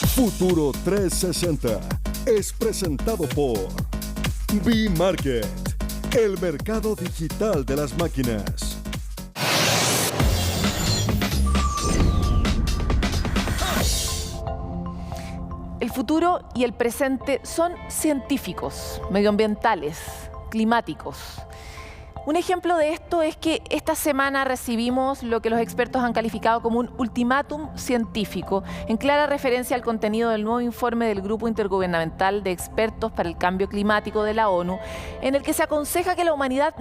Futuro 360 es presentado por B-Market, el mercado digital de las máquinas. El futuro y el presente son científicos, medioambientales, climáticos. Un ejemplo de esto es que esta semana recibimos lo que los expertos han calificado como un ultimátum científico, en clara referencia al contenido del nuevo informe del Grupo Intergubernamental de Expertos para el Cambio Climático de la ONU, en el que se aconseja que la humanidad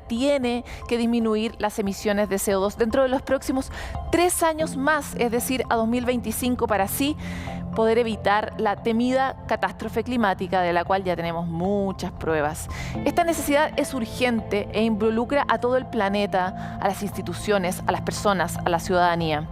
tiene que disminuir las emisiones de CO2 dentro de los próximos 3 años más, es decir, a 2025, para así poder evitar la temida catástrofe climática de la cual ya tenemos muchas pruebas. Esta necesidad es urgente e involucra a todo el planeta, a las instituciones, a las personas, a la ciudadanía.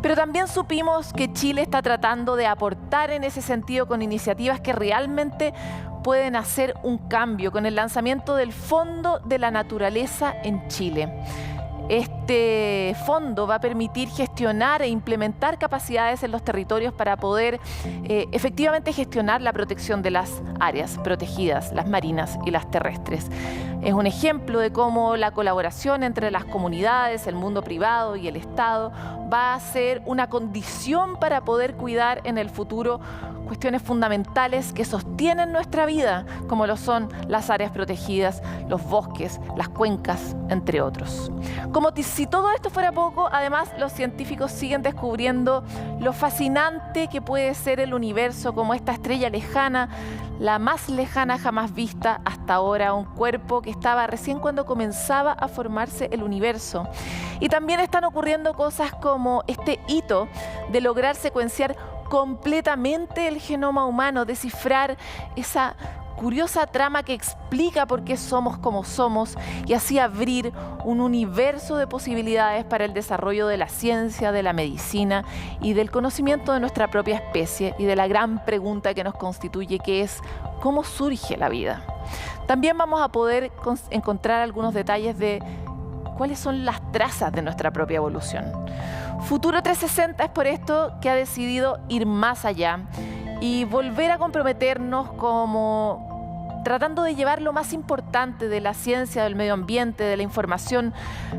Pero también supimos que Chile está tratando de aportar en ese sentido con iniciativas que realmente pueden hacer un cambio con el lanzamiento del Fondo de la Naturaleza en Chile. Este fondo va a permitir gestionar e implementar capacidades en los territorios para poder efectivamente gestionar la protección de las áreas protegidas, las marinas y las terrestres. Es un ejemplo de cómo la colaboración entre las comunidades, el mundo privado y el Estado va a ser una condición para poder cuidar en el futuro cuestiones fundamentales que sostienen nuestra vida, como lo son las áreas protegidas, los bosques, las cuencas, entre otros. Como si todo esto fuera poco, además los científicos siguen descubriendo lo fascinante que puede ser el universo, como esta estrella lejana, la más lejana jamás vista hasta ahora, un cuerpo que estaba recién cuando comenzaba a formarse el universo. Y también están ocurriendo cosas como este hito de lograr secuenciar completamente el genoma humano, descifrar esa curiosa trama que explica por qué somos como somos y así abrir un universo de posibilidades para el desarrollo de la ciencia, de la medicina y del conocimiento de nuestra propia especie y de la gran pregunta que nos constituye, que es ¿cómo surge la vida? También vamos a poder encontrar algunos detalles de cuáles son las trazas de nuestra propia evolución. Futuro 360 es por esto que ha decidido ir más allá y volver a comprometernos como tratando de llevar lo más importante de la ciencia, del medio ambiente, de la información,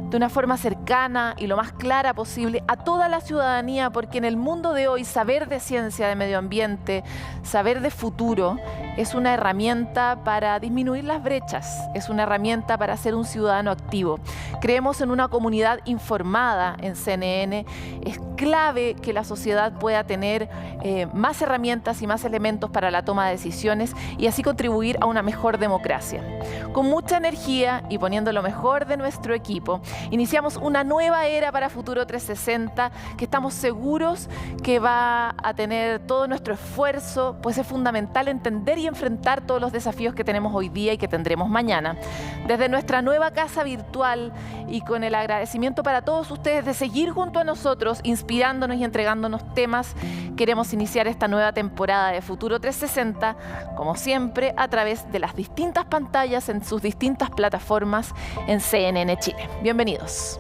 de una forma cercana y lo más clara posible a toda la ciudadanía, porque en el mundo de hoy saber de ciencia, de medio ambiente, saber de futuro, es una herramienta para disminuir las brechas, es una herramienta para ser un ciudadano activo. Creemos en una comunidad informada en CNN, es clave que la sociedad pueda tener más herramientas y más elementos para la toma de decisiones y así contribuir a una mejor democracia. Con mucha energía y poniendo lo mejor de nuestro equipo, iniciamos una nueva era para Futuro 360 que estamos seguros que va a tener todo nuestro esfuerzo, pues es fundamental entender y enfrentar todos los desafíos que tenemos hoy día y que tendremos mañana. Desde nuestra nueva casa virtual y con el agradecimiento para todos ustedes de seguir junto a nosotros, inspirándonos y entregándonos temas, queremos iniciar esta nueva temporada de Futuro 360, como siempre, a través de las distintas pantallas en sus distintas plataformas en CNN Chile. Bienvenidos.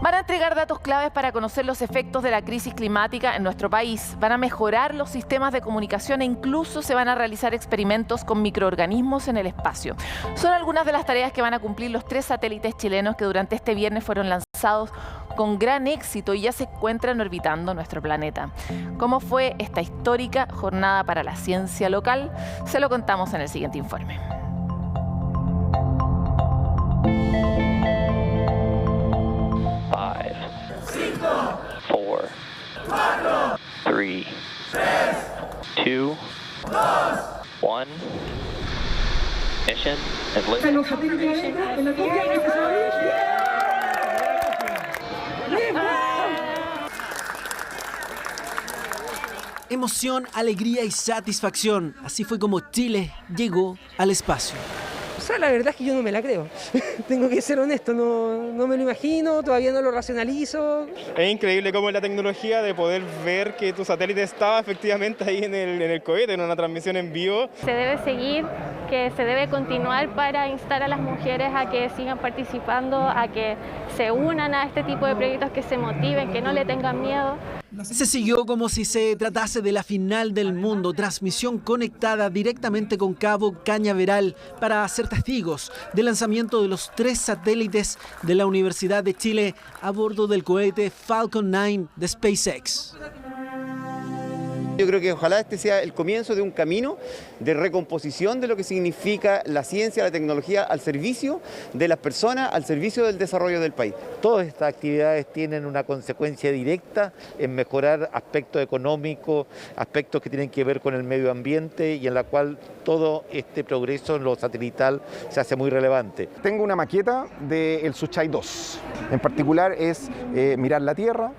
Van a entregar datos claves para conocer los efectos de la crisis climática en nuestro país. Van a mejorar los sistemas de comunicación e incluso se van a realizar experimentos con microorganismos en el espacio. Son algunas de las tareas que van a cumplir los 3 satélites chilenos que durante este viernes fueron lanzados con gran éxito y ya se encuentran orbitando nuestro planeta. ¿Cómo fue esta histórica jornada para la ciencia local? Se lo contamos en el siguiente informe. 4, 3, 2, 1. Mission is Emoción, alegría y satisfacción. Así fue como Chile llegó al espacio. O sea, la verdad es que yo no me la creo. Tengo que ser honesto, no me lo imagino, todavía no lo racionalizo. Es increíble cómo es la tecnología de poder ver que tu satélite estaba efectivamente ahí en el cohete, en una transmisión en vivo. Se debe seguir que se debe continuar para instar a las mujeres a que sigan participando, a que se unan a este tipo de proyectos, que se motiven, que no le tengan miedo. Se siguió como si se tratase de la final del mundo, transmisión conectada directamente con Cabo Cañaveral para ser testigos del lanzamiento de los 3 satélites de la Universidad de Chile a bordo del cohete Falcon 9 de SpaceX. Yo creo que ojalá este sea el comienzo de un camino de recomposición de lo que significa la ciencia, la tecnología al servicio de las personas, al servicio del desarrollo del país. Todas estas actividades tienen una consecuencia directa en mejorar aspectos económicos, aspectos que tienen que ver con el medio ambiente y en la cual todo este progreso en lo satelital se hace muy relevante. Tengo una maqueta del Suchai 2. En particular es mirar la Tierra,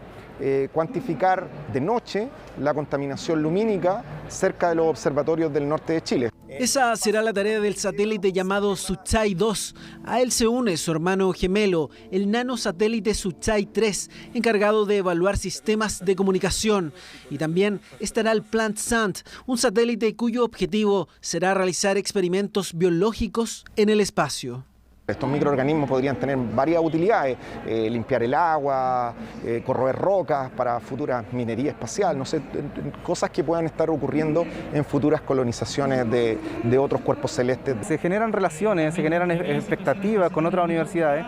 cuantificar de noche la contaminación lumínica cerca de los observatorios del norte de Chile. Esa será la tarea del satélite llamado Suchai 2. A él se une su hermano gemelo, el nanosatélite Suchai 3, encargado de evaluar sistemas de comunicación. Y también estará el PlantSat, un satélite cuyo objetivo será realizar experimentos biológicos en el espacio. Estos microorganismos podrían tener varias utilidades, limpiar el agua, corroer rocas para futuras minería espacial, no sé, cosas que puedan estar ocurriendo en futuras colonizaciones de otros cuerpos celestes. Se generan relaciones, se generan expectativas con otras universidades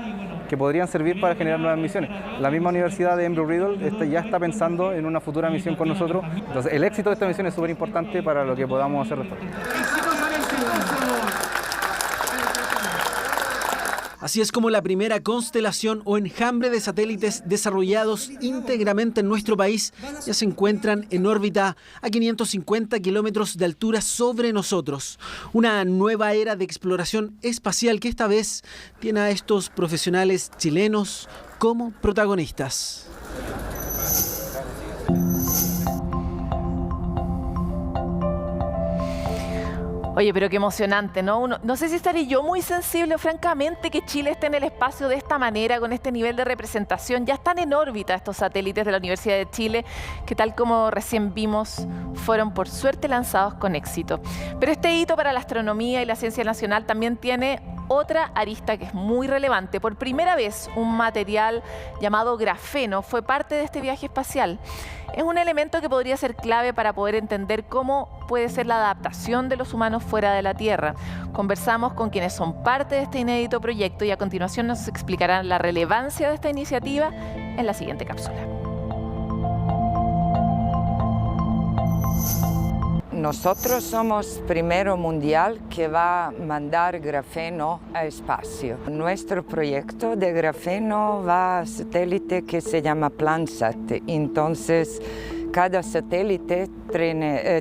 que podrían servir para generar nuevas misiones. La misma universidad de Embry-Riddle ya está pensando en una futura misión con nosotros, entonces el éxito de esta misión es súper importante para lo que podamos hacer después. Así es como la primera constelación o enjambre de satélites desarrollados íntegramente en nuestro país ya se encuentran en órbita a 550 kilómetros de altura sobre nosotros. Una nueva era de exploración espacial que esta vez tiene a estos profesionales chilenos como protagonistas. Oye, pero qué emocionante, ¿no? No sé si estaré yo muy sensible, francamente, que Chile esté en el espacio de esta manera, con este nivel de representación. Ya están en órbita estos satélites de la Universidad de Chile, que tal como recién vimos, fueron por suerte lanzados con éxito. Pero este hito para la astronomía y la ciencia nacional también tiene otra arista que es muy relevante. Por primera vez, un material llamado grafeno fue parte de este viaje espacial. Es un elemento que podría ser clave para poder entender cómo puede ser la adaptación de los humanos fuera de la Tierra. Conversamos con quienes son parte de este inédito proyecto y a continuación nos explicarán la relevancia de esta iniciativa en la siguiente cápsula. Nosotros somos primero mundial que va a mandar grafeno a espacio. Nuestro proyecto de grafeno va a satélite que se llama PlantSat. Entonces, cada satélite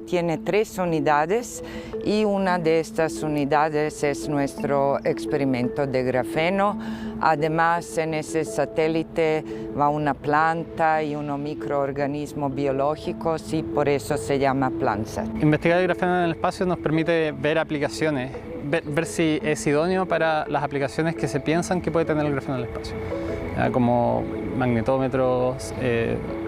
tiene 3 unidades y una de estas unidades es nuestro experimento de grafeno. Además, en ese satélite va una planta y unos microorganismos biológicos y por eso se llama PlantSat. Investigar el grafeno en el espacio nos permite ver aplicaciones, ver si es idóneo para las aplicaciones que se piensan que puede tener el grafeno en el espacio, como magnetómetros,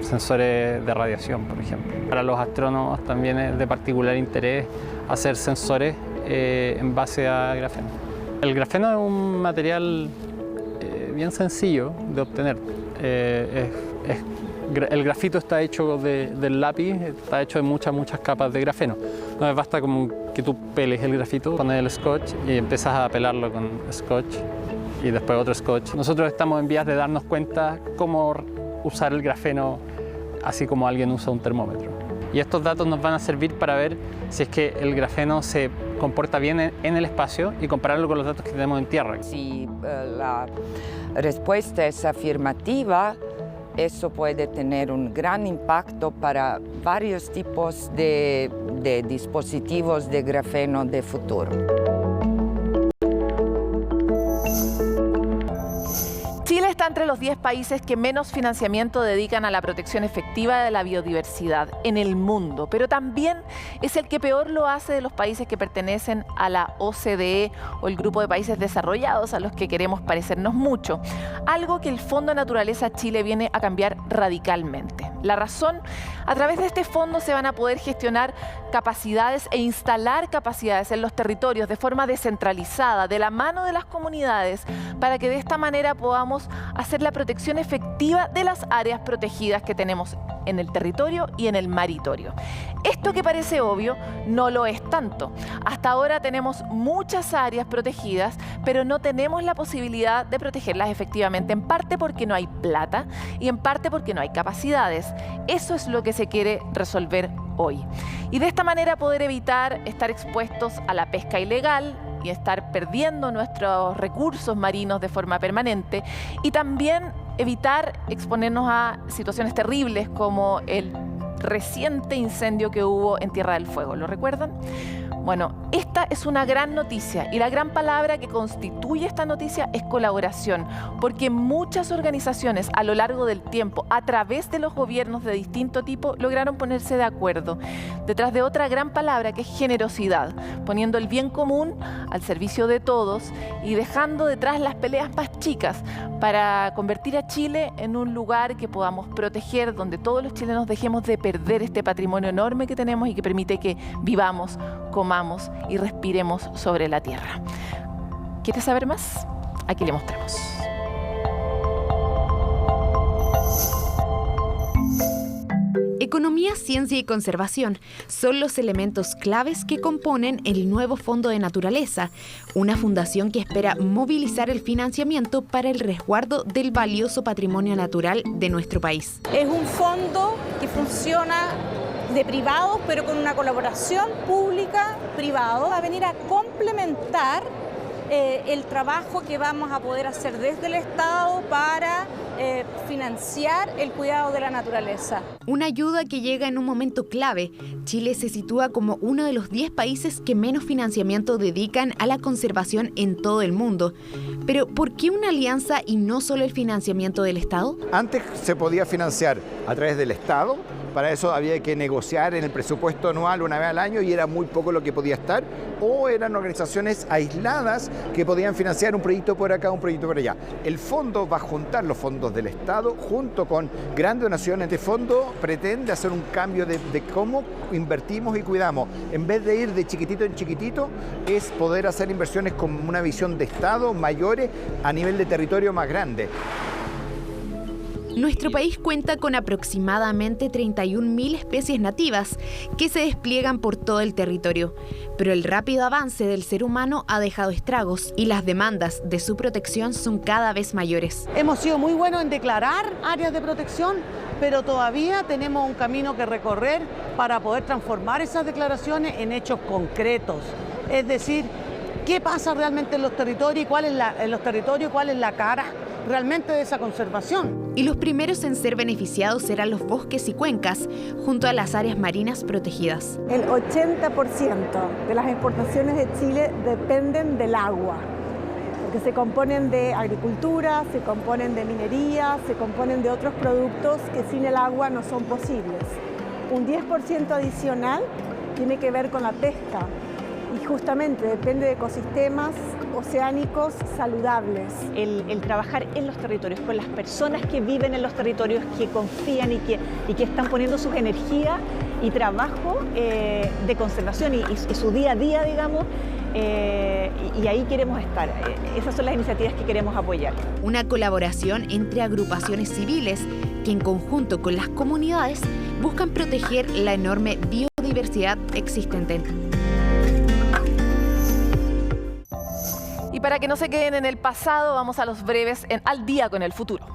sensores de radiación, por ejemplo. Para los astrónomos también es de particular interés hacer sensores en base a grafeno. El grafeno es un material bien sencillo de obtener. El grafito está hecho del lápiz, está hecho de muchas capas de grafeno. No basta como que tú peles el grafito, pones el scotch y empiezas a pelarlo con scotch y después otro scotch. Nosotros estamos en vías de darnos cuenta cómo usar el grafeno así como alguien usa un termómetro. Y estos datos nos van a servir para ver si es que el grafeno se comporta bien en el espacio y compararlo con los datos que tenemos en tierra. Si la respuesta es afirmativa, eso puede tener un gran impacto para varios tipos de dispositivos de grafeno de futuro. Chile está entre los 10 países que menos financiamiento dedican a la protección efectiva de la biodiversidad en el mundo, pero también es el que peor lo hace de los países que pertenecen a la OCDE o el grupo de países desarrollados a los que queremos parecernos mucho, algo que el Fondo Naturaleza Chile viene a cambiar radicalmente. La razón, A través de este fondo se van a poder gestionar capacidades e instalar capacidades en los territorios de forma descentralizada, de la mano de las comunidades, para que de esta manera podamos hacer la protección efectiva de las áreas protegidas que tenemos en el territorio y en el maritorio. Esto que parece obvio no lo es tanto. Hasta ahora tenemos muchas áreas protegidas, pero no tenemos la posibilidad de protegerlas efectivamente, en parte porque no hay plata y en parte porque no hay capacidades. Eso es lo que se quiere resolver hoy. Y de esta manera poder evitar estar expuestos a la pesca ilegal y estar perdiendo nuestros recursos marinos de forma permanente, y también evitar exponernos a situaciones terribles como el reciente incendio que hubo en Tierra del Fuego. ¿Lo recuerdan? Bueno, esta es una gran noticia y la gran palabra que constituye esta noticia es colaboración, porque muchas organizaciones a lo largo del tiempo, a través de los gobiernos de distinto tipo, lograron ponerse de acuerdo detrás de otra gran palabra que es generosidad, poniendo el bien común al servicio de todos y dejando detrás las peleas más chicas para convertir a Chile en un lugar que podamos proteger, donde todos los chilenos dejemos de perder este patrimonio enorme que tenemos y que permite que vivamos, comamos y respiremos sobre la tierra. ¿Quieres saber más? Aquí le mostramos. Economía, ciencia y conservación son los elementos claves que componen el nuevo Fondo de Naturaleza, una fundación que espera movilizar el financiamiento para el resguardo del valioso patrimonio natural de nuestro país. Es un fondo que funciona de privados, pero con una colaboración pública-privado, va a venir a complementar el trabajo que vamos a poder hacer desde el Estado para financiar el cuidado de la naturaleza. Una ayuda que llega en un momento clave. Chile se sitúa como uno de los 10 países que menos financiamiento dedican a la conservación en todo el mundo. Pero, ¿por qué una alianza y no solo el financiamiento del Estado? Antes se podía financiar a través del Estado. Para eso había que negociar en el presupuesto anual una vez al año y era muy poco lo que podía estar, o eran organizaciones aisladas que podían financiar un proyecto por acá, un proyecto por allá. El fondo va a juntar los fondos del Estado junto con grandes donaciones. Este fondo pretende hacer un cambio de cómo invertimos y cuidamos. En vez de ir de chiquitito en chiquitito, es poder hacer inversiones con una visión de Estado mayores a nivel de territorio más grande. Nuestro país cuenta con aproximadamente 31.000 especies nativas que se despliegan por todo el territorio, pero el rápido avance del ser humano ha dejado estragos y las demandas de su protección son cada vez mayores. Hemos sido muy buenos en declarar áreas de protección, pero todavía tenemos un camino que recorrer para poder transformar esas declaraciones en hechos concretos. Es decir, ¿qué pasa realmente en los territorios y cuál es la cara realmente de esa conservación? Y los primeros en ser beneficiados serán los bosques y cuencas, junto a las áreas marinas protegidas. El 80% de las exportaciones de Chile dependen del agua, porque se componen de agricultura, se componen de minería, se componen de otros productos que sin el agua no son posibles. Un 10% adicional tiene que ver con la pesca, y justamente depende de ecosistemas oceánicos saludables. El trabajar en los territorios, con las personas que viven en los territorios, que confían y que están poniendo sus energías y trabajo de conservación y su día a día, digamos, y ahí queremos estar. Esas son las iniciativas que queremos apoyar. Una colaboración entre agrupaciones civiles que en conjunto con las comunidades buscan proteger la enorme biodiversidad existente. Y para que no se queden en el pasado, vamos a los breves en Al Día con el Futuro.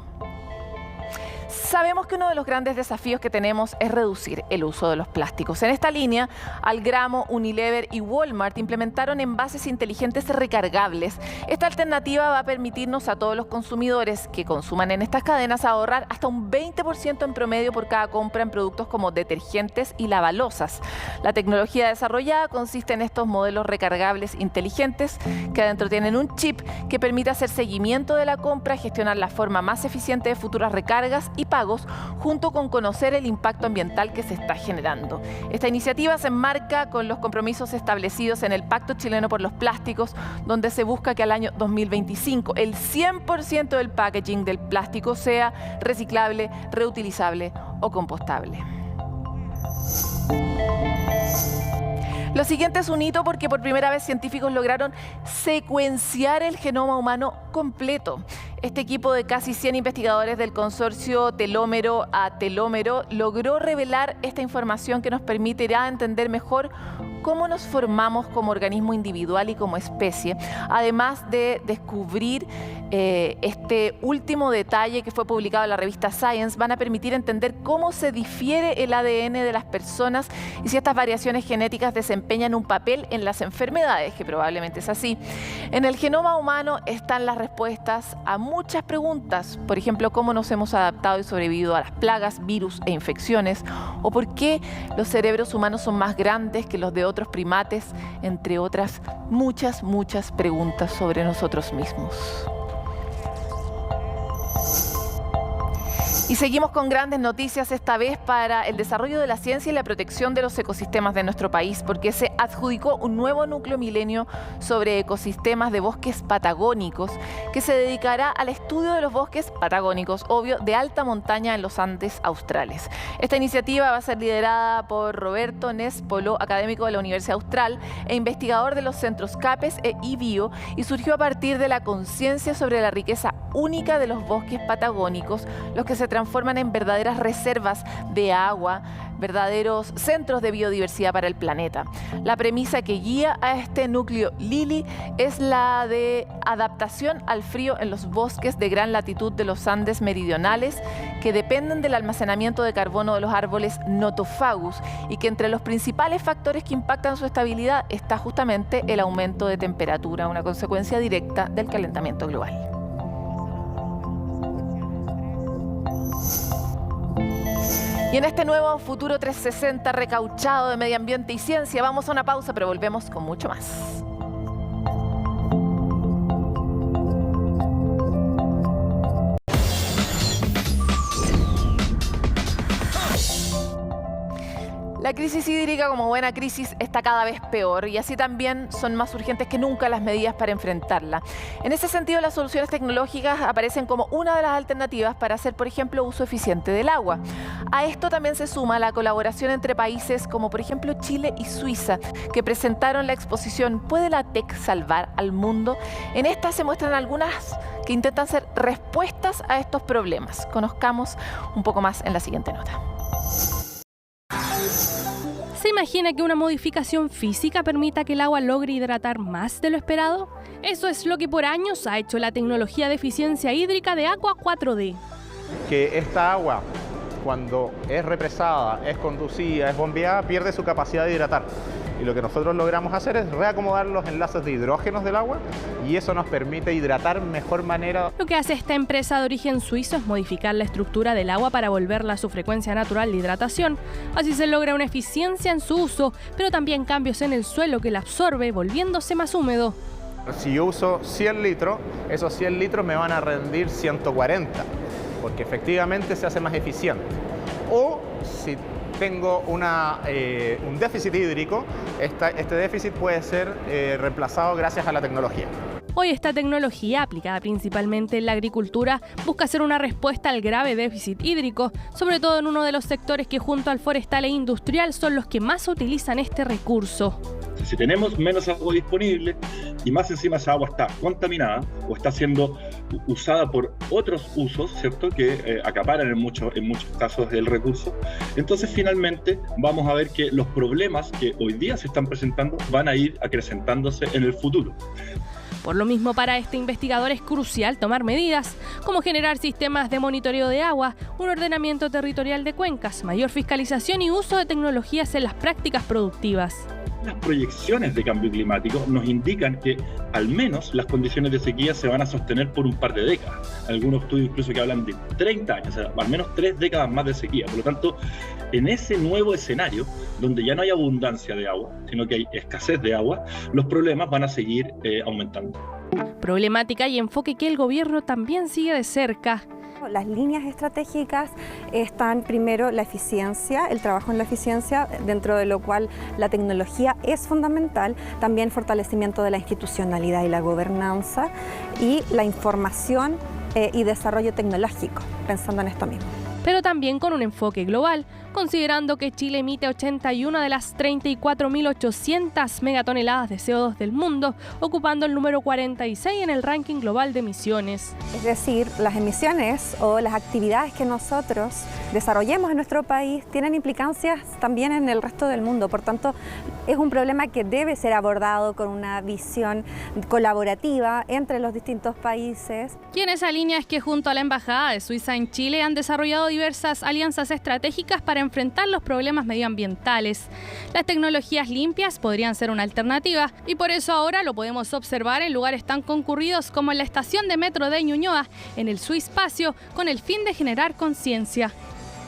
Sabemos que uno de los grandes desafíos que tenemos es reducir el uso de los plásticos. En esta línea, Algramo, Unilever y Walmart implementaron envases inteligentes recargables. Esta alternativa va a permitirnos a todos los consumidores que consuman en estas cadenas ahorrar hasta un 20% en promedio por cada compra en productos como detergentes y lavalosas. La tecnología desarrollada consiste en estos modelos recargables inteligentes que adentro tienen un chip que permite hacer seguimiento de la compra, gestionar la forma más eficiente de futuras recargas y pagos, junto con conocer el impacto ambiental que se está generando. Esta iniciativa se enmarca con los compromisos establecidos en el Pacto Chileno por los Plásticos, donde se busca que al año 2025 el 100% del packaging del plástico sea reciclable, reutilizable o compostable. Lo siguiente es un hito porque por primera vez científicos lograron secuenciar el genoma humano completo. Este equipo de casi 100 investigadores del consorcio Telómero a Telómero logró revelar esta información que nos permitirá entender mejor cómo nos formamos como organismo individual y como especie, además de descubrir este último detalle que fue publicado en la revista Science. Van a permitir entender cómo se difiere el ADN de las personas y si estas variaciones genéticas desempeñan un papel en las enfermedades, que probablemente es así. En el genoma humano están las respuestas a muchas preguntas, por ejemplo, cómo nos hemos adaptado y sobrevivido a las plagas, virus e infecciones, o por qué los cerebros humanos son más grandes que los de otros primates, entre otras muchas preguntas sobre nosotros mismos. Y seguimos con grandes noticias, esta vez para el desarrollo de la ciencia y la protección de los ecosistemas de nuestro país, porque se adjudicó un nuevo núcleo milenio sobre ecosistemas de bosques patagónicos que se dedicará al estudio de los bosques patagónicos, obvio, de alta montaña en los Andes australes. Esta iniciativa va a ser liderada por Roberto Nespolo, académico de la Universidad Austral e investigador de los centros CAPES e IBIO, y surgió a partir de la conciencia sobre la riqueza única de los bosques patagónicos, los que se transforman en verdaderas reservas de agua, verdaderos centros de biodiversidad para el planeta. La premisa que guía a este núcleo Lili es la de adaptación al frío en los bosques de gran latitud de los Andes meridionales, que dependen del almacenamiento de carbono de los árboles Nothofagus, y que entre los principales factores que impactan su estabilidad está justamente el aumento de temperatura, una consecuencia directa del calentamiento global. Y en este nuevo Futuro 360 recauchado de medio ambiente y ciencia, vamos a una pausa, pero volvemos con mucho más. La crisis hídrica, como buena crisis, está cada vez peor y así también son más urgentes que nunca las medidas para enfrentarla. En ese sentido, las soluciones tecnológicas aparecen como una de las alternativas para hacer, por ejemplo, uso eficiente del agua. A esto también se suma la colaboración entre países como, por ejemplo, Chile y Suiza, que presentaron la exposición ¿Puede la TEC salvar al mundo? En esta se muestran algunas que intentan ser respuestas a estos problemas. Conozcamos un poco más en la siguiente nota. ¿Se imagina que una modificación física permita que el agua logre hidratar más de lo esperado? Eso es lo que por años ha hecho la tecnología de eficiencia hídrica de Aqua 4D. Que esta agua, cuando es represada, es conducida, es bombeada, pierde su capacidad de hidratar. Y lo que nosotros logramos hacer es reacomodar los enlaces de hidrógenos del agua y eso nos permite hidratar mejor manera. Lo que hace esta empresa de origen suizo es modificar la estructura del agua para volverla a su frecuencia natural de hidratación. Así se logra una eficiencia en su uso, pero también cambios en el suelo que la absorbe, volviéndose más húmedo. Si yo uso 100 litros, esos 100 litros me van a rendir 140, porque efectivamente se hace más eficiente. O si tengo un déficit hídrico, este déficit puede ser reemplazado gracias a la tecnología. Hoy esta tecnología, aplicada principalmente en la agricultura, busca hacer una respuesta al grave déficit hídrico, sobre todo en uno de los sectores que junto al forestal e industrial son los que más utilizan este recurso. Si tenemos menos agua disponible y más encima esa agua está contaminada o está siendo usada por otros usos, ¿cierto?, que acaparan en muchos casos el recurso, entonces finalmente vamos a ver que los problemas que hoy día se están presentando van a ir acrecentándose en el futuro. Por lo mismo, para este investigador es crucial tomar medidas, como generar sistemas de monitoreo de agua, un ordenamiento territorial de cuencas, mayor fiscalización y uso de tecnologías en las prácticas productivas. Las proyecciones de cambio climático nos indican que al menos las condiciones de sequía se van a sostener por un par de décadas. Algunos estudios incluso que hablan de 30 años, o sea, al menos 3 décadas más de sequía. Por lo tanto, en ese nuevo escenario, donde ya no hay abundancia de agua, sino que hay escasez de agua, los problemas van a seguir aumentando. Problemática y enfoque que el gobierno también sigue de cerca. Las líneas estratégicas están primero la eficiencia, el trabajo en la eficiencia, dentro de lo cual la tecnología es fundamental, también fortalecimiento de la institucionalidad y la gobernanza y la información y desarrollo tecnológico, pensando en esto mismo. Pero también con un enfoque global, considerando que Chile emite 81 de las 34.800 megatoneladas de CO2 del mundo, ocupando el número 46 en el ranking global de emisiones. Es decir, las emisiones o las actividades que nosotros desarrollemos en nuestro país tienen implicancias también en el resto del mundo. Por tanto, es un problema que debe ser abordado con una visión colaborativa entre los distintos países. Y en esa línea es que junto a la Embajada de Suiza en Chile han desarrollado diversas alianzas estratégicas para enfrentar los problemas medioambientales. Las tecnologías limpias podrían ser una alternativa y por eso ahora lo podemos observar en lugares tan concurridos como en la estación de metro de Ñuñoa, en el Suispacio, con el fin de generar conciencia.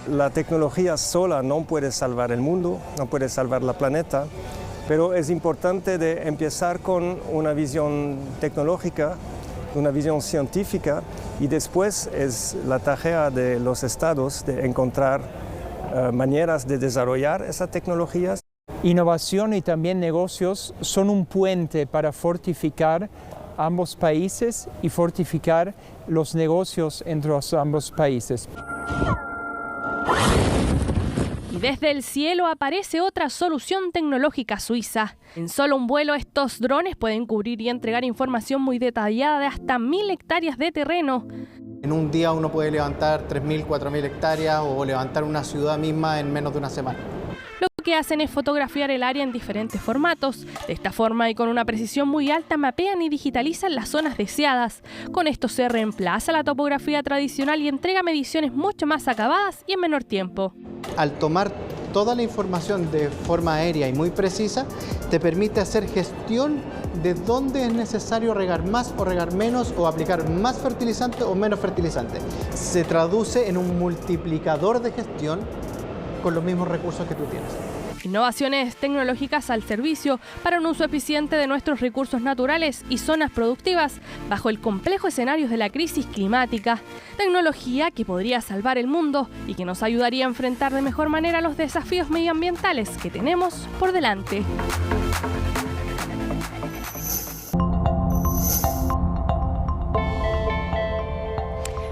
La tecnología sola no puede salvar el mundo, no puede salvar la planeta, pero es importante de empezar con una visión tecnológica, una visión científica, y después es la tarea de los estados de encontrar maneras de desarrollar esas tecnologías. Innovación y también negocios son un puente para fortificar ambos países y fortificar los negocios entre ambos países. Y desde el cielo aparece otra solución tecnológica suiza. En solo un vuelo estos drones pueden cubrir y entregar información muy detallada de hasta 1000 hectáreas de terreno. En un día uno puede levantar 3.000, 4.000 hectáreas o levantar una ciudad misma en menos de una semana. Lo que hacen es fotografiar el área en diferentes formatos. De esta forma y con una precisión muy alta mapean y digitalizan las zonas deseadas. Con esto se reemplaza la topografía tradicional y entrega mediciones mucho más acabadas y en menor tiempo. Al tomar toda la información de forma aérea y muy precisa, te permite hacer gestión de dónde es necesario regar más o regar menos o aplicar más fertilizante o menos fertilizante. Se traduce en un multiplicador de gestión con los mismos recursos que tú tienes. Innovaciones tecnológicas al servicio para un uso eficiente de nuestros recursos naturales y zonas productivas bajo el complejo escenario de la crisis climática. Tecnología que podría salvar el mundo y que nos ayudaría a enfrentar de mejor manera los desafíos medioambientales que tenemos por delante.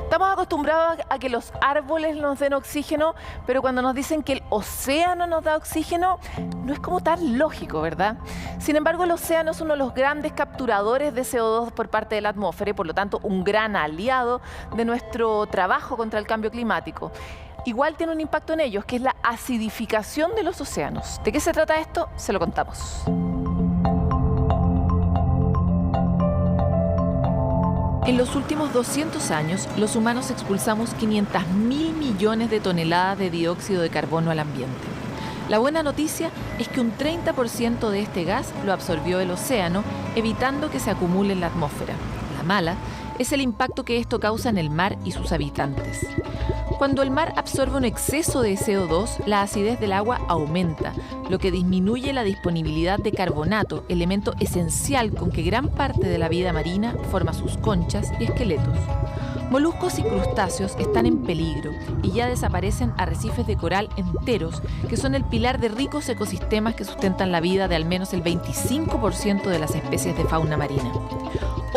Estamos acostumbrados a que los árboles nos den oxígeno, pero cuando nos dicen que el océano nos da oxígeno, no es como tan lógico, ¿verdad? Sin embargo, el océano es uno de los grandes capturadores de CO2 por parte de la atmósfera y por lo tanto un gran aliado de nuestro trabajo contra el cambio climático. Igual tiene un impacto en ellos, que es la acidificación de los océanos. ¿De qué se trata esto? Se lo contamos. En los últimos 200 años, los humanos expulsamos 500.000 millones de toneladas de dióxido de carbono al ambiente. La buena noticia es que un 30% de este gas lo absorbió el océano, evitando que se acumule en la atmósfera. La mala es el impacto que esto causa en el mar y sus habitantes. Cuando el mar absorbe un exceso de CO2, la acidez del agua aumenta, lo que disminuye la disponibilidad de carbonato, elemento esencial con que gran parte de la vida marina forma sus conchas y esqueletos. Moluscos y crustáceos están en peligro y ya desaparecen arrecifes de coral enteros, que son el pilar de ricos ecosistemas que sustentan la vida de al menos el 25% de las especies de fauna marina.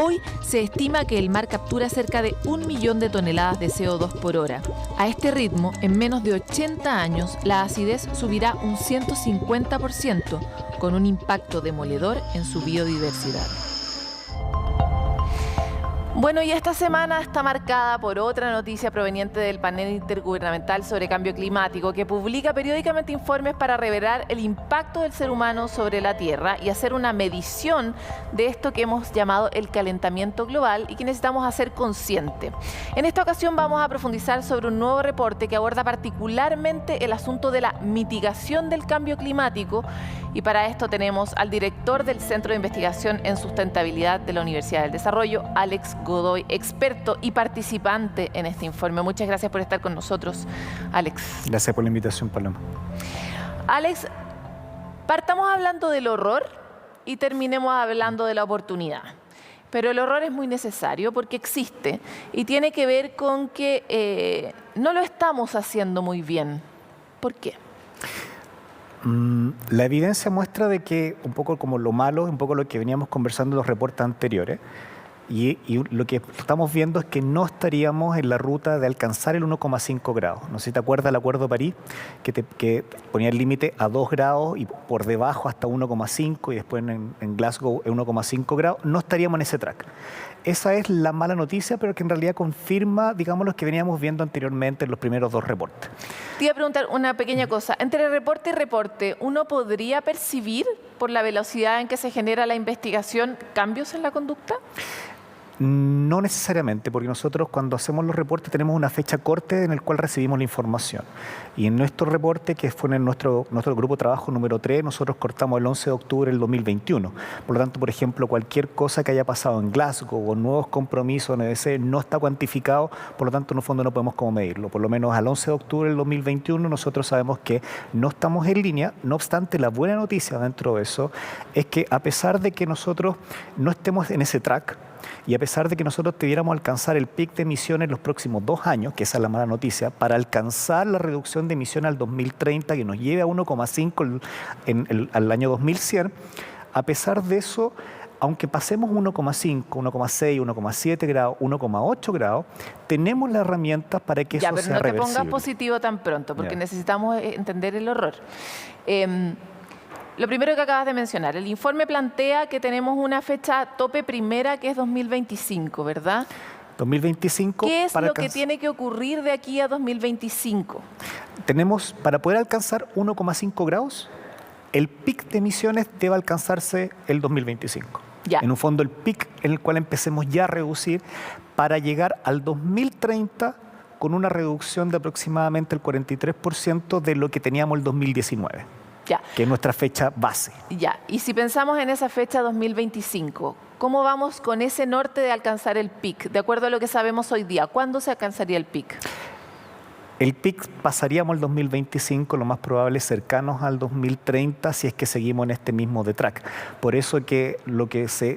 Hoy se estima que el mar captura cerca de 1 millón de toneladas de CO2 por hora. A este ritmo, en menos de 80 años, la acidez subirá un 150%, con un impacto demoledor en su biodiversidad. Bueno, y esta semana está marcada por otra noticia proveniente del panel intergubernamental sobre cambio climático, que publica periódicamente informes para revelar el impacto del ser humano sobre la Tierra y hacer una medición de esto que hemos llamado el calentamiento global y que necesitamos hacer consciente. En esta ocasión vamos a profundizar sobre un nuevo reporte que aborda particularmente el asunto de la mitigación del cambio climático, y para esto tenemos al director del Centro de Investigación en Sustentabilidad de la Universidad del Desarrollo, Alex Godoy, experto y participante en este informe. Muchas gracias por estar con nosotros, Alex. Gracias por la invitación, Paloma. Alex, partamos hablando del horror y terminemos hablando de la oportunidad. Pero el horror es muy necesario porque existe y tiene que ver con que no lo estamos haciendo muy bien. ¿Por qué? La evidencia muestra de que un poco como lo malo, un poco lo que veníamos conversando en los reportes anteriores, Y lo que estamos viendo es que no estaríamos en la ruta de alcanzar el 1,5 grados. No sé si te acuerdas del Acuerdo de París, que ponía el límite a 2 grados y por debajo hasta 1,5 y después en Glasgow 1,5 grados. No estaríamos en ese track. Esa es la mala noticia, pero que en realidad confirma, digamos, lo que veníamos viendo anteriormente en los primeros 2 reportes. Te iba a preguntar una pequeña cosa. Entre reporte y reporte, ¿uno podría percibir, por la velocidad en que se genera la investigación, cambios en la conducta? No necesariamente, porque nosotros cuando hacemos los reportes tenemos una fecha corte en el cual recibimos la información. Y en nuestro reporte, que fue en nuestro grupo de trabajo número 3, nosotros cortamos el 11 de octubre del 2021. Por lo tanto, por ejemplo, cualquier cosa que haya pasado en Glasgow o nuevos compromisos en EDC no está cuantificado, por lo tanto, en un fondo no podemos cómo medirlo. Por lo menos al 11 de octubre del 2021 nosotros sabemos que no estamos en línea. No obstante, la buena noticia dentro de eso es que a pesar de que nosotros no estemos en ese track, y a pesar de que nosotros debiéramos alcanzar el pic de emisiones los próximos 2 años, que esa es la mala noticia, para alcanzar la reducción de emisiones al 2030, que nos lleve a 1,5 al año 2100, a pesar de eso, aunque pasemos 1,5, 1,6, 1,7 grados, 1,8 grados, tenemos las herramientas para que eso sea reversible. Ya, pero no te pongas positivo tan pronto, porque necesitamos entender el horror. Lo primero que acabas de mencionar, el informe plantea que tenemos una fecha tope primera que es 2025, ¿verdad? 2025. ¿Qué es lo que tiene que ocurrir de aquí a 2025? Tenemos, para poder alcanzar 1,5 grados, el pic de emisiones debe alcanzarse el 2025. Ya. En un fondo, el pic en el cual empecemos ya a reducir para llegar al 2030 con una reducción de aproximadamente el 43% de lo que teníamos el 2019. Ya. Que es nuestra fecha base. Ya, y si pensamos en esa fecha 2025, ¿cómo vamos con ese norte de alcanzar el pic? De acuerdo a lo que sabemos hoy día, ¿cuándo se alcanzaría el pic? El pic pasaríamos el 2025, lo más probable cercanos al 2030, si es que seguimos en este mismo de track. Por eso que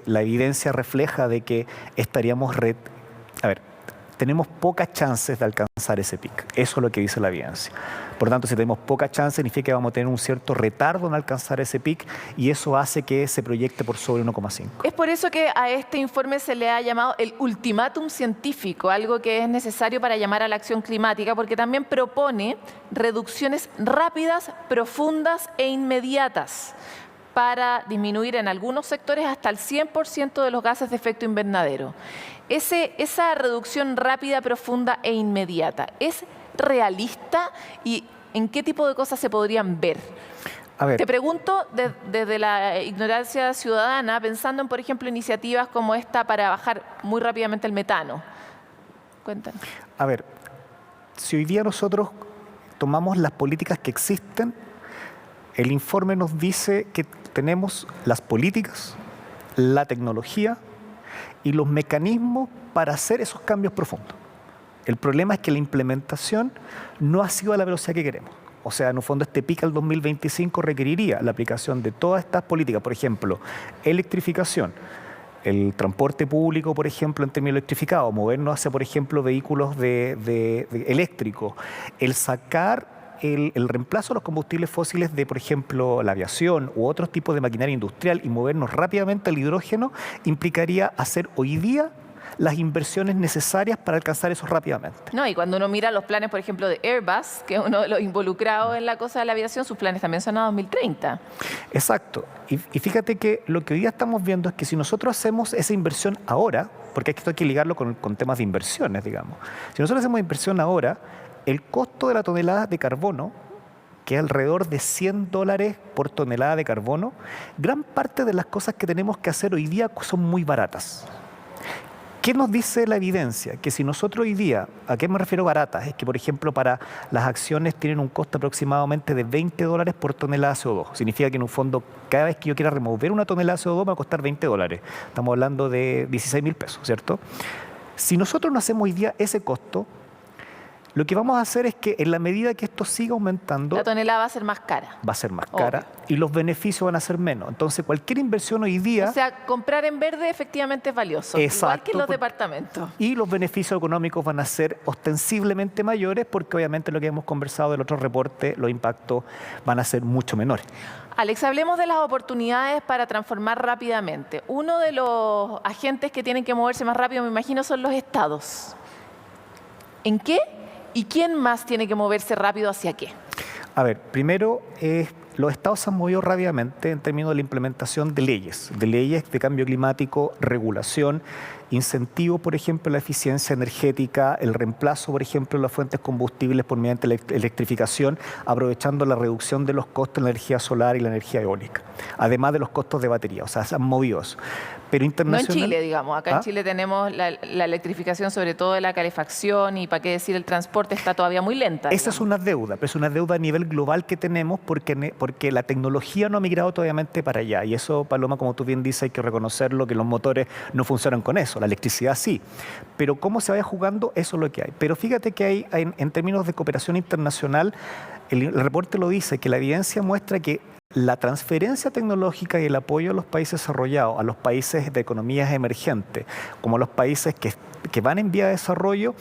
la evidencia refleja de que estaríamos tenemos pocas chances de alcanzar ese pic. Eso es lo que dice la evidencia. Por lo tanto, si tenemos poca chance, significa que vamos a tener un cierto retardo en alcanzar ese pic y eso hace que se proyecte por sobre 1,5. Es por eso que a este informe se le ha llamado el ultimátum científico, algo que es necesario para llamar a la acción climática, porque también propone reducciones rápidas, profundas e inmediatas para disminuir en algunos sectores hasta el 100% de los gases de efecto invernadero. Esa reducción rápida, profunda e inmediata, ¿es realista y en qué tipo de cosas se podrían ver? A ver. Te pregunto desde la ignorancia ciudadana, pensando en, por ejemplo, iniciativas como esta para bajar muy rápidamente el metano. Cuéntanos. A ver, si hoy día nosotros tomamos las políticas que existen, el informe nos dice que tenemos las políticas, la tecnología y los mecanismos para hacer esos cambios profundos. El problema es que la implementación no ha sido a la velocidad que queremos. O sea, en un fondo este pic al 2025 requeriría la aplicación de todas estas políticas, por ejemplo, electrificación, el transporte público, por ejemplo, en términos electrificados, movernos hacia, por ejemplo, vehículos eléctricos, el sacar el reemplazo de los combustibles fósiles de, por ejemplo, la aviación u otros tipos de maquinaria industrial y movernos rápidamente al hidrógeno implicaría hacer hoy día las inversiones necesarias para alcanzar eso rápidamente. No, y cuando uno mira los planes, por ejemplo, de Airbus, que es uno de los involucrados en la cosa de la aviación, sus planes también son a 2030. Exacto. Y fíjate que lo que hoy día estamos viendo es que si nosotros hacemos esa inversión ahora, porque esto hay que ligarlo con temas de inversiones, digamos. Si nosotros hacemos inversión ahora, el costo de la tonelada de carbono, que es alrededor de $100 por tonelada de carbono, gran parte de las cosas que tenemos que hacer hoy día son muy baratas. ¿Qué nos dice la evidencia? Que si nosotros hoy día, ¿a qué me refiero baratas? Es que, por ejemplo, para las acciones tienen un costo aproximadamente de $20 por tonelada de CO2. Significa que en un fondo, cada vez que yo quiera remover una tonelada de CO2 me va a costar $20. Estamos hablando de 16.000 pesos, ¿cierto? Si nosotros no hacemos hoy día ese costo, Lo que vamos a hacer es que en la medida que esto siga aumentando... La tonelada va a ser más cara. Va a ser más cara y los beneficios van a ser menos. Entonces, cualquier inversión hoy día... O sea, comprar en verde efectivamente es valioso. Exacto, igual que en los departamentos. Y los beneficios económicos van a ser ostensiblemente mayores porque obviamente lo que hemos conversado del otro reporte, los impactos van a ser mucho menores. Alex, hablemos de las oportunidades para transformar rápidamente. Uno de los agentes que tienen que moverse más rápido, me imagino, son los estados. ¿En qué? ¿Y quién más tiene que moverse rápido hacia qué? A ver, primero, los estados se han movido rápidamente en términos de la implementación de leyes de cambio climático, regulación, incentivo, por ejemplo, la eficiencia energética, el reemplazo, por ejemplo, de las fuentes combustibles por mediante la electrificación, aprovechando la reducción de los costos de la energía solar y la energía eólica, además de los costos de batería, o sea, se han movido eso. Pero internacional... No en Chile, digamos. Acá en Chile tenemos la electrificación, sobre todo de la calefacción y, para qué decir, el transporte está todavía muy lenta. Esa es una deuda, pero es una deuda a nivel global que tenemos porque la tecnología no ha migrado todavía para allá. Y eso, Paloma, como tú bien dices, hay que reconocerlo, que los motores no funcionan con eso, la electricidad sí. Pero cómo se vaya jugando, eso es lo que hay. Pero fíjate que hay en términos de cooperación internacional, el reporte lo dice, que la evidencia muestra que la transferencia tecnológica y el apoyo a los países desarrollados, a los países de economías emergentes, como a los países que van en vía de desarrollo,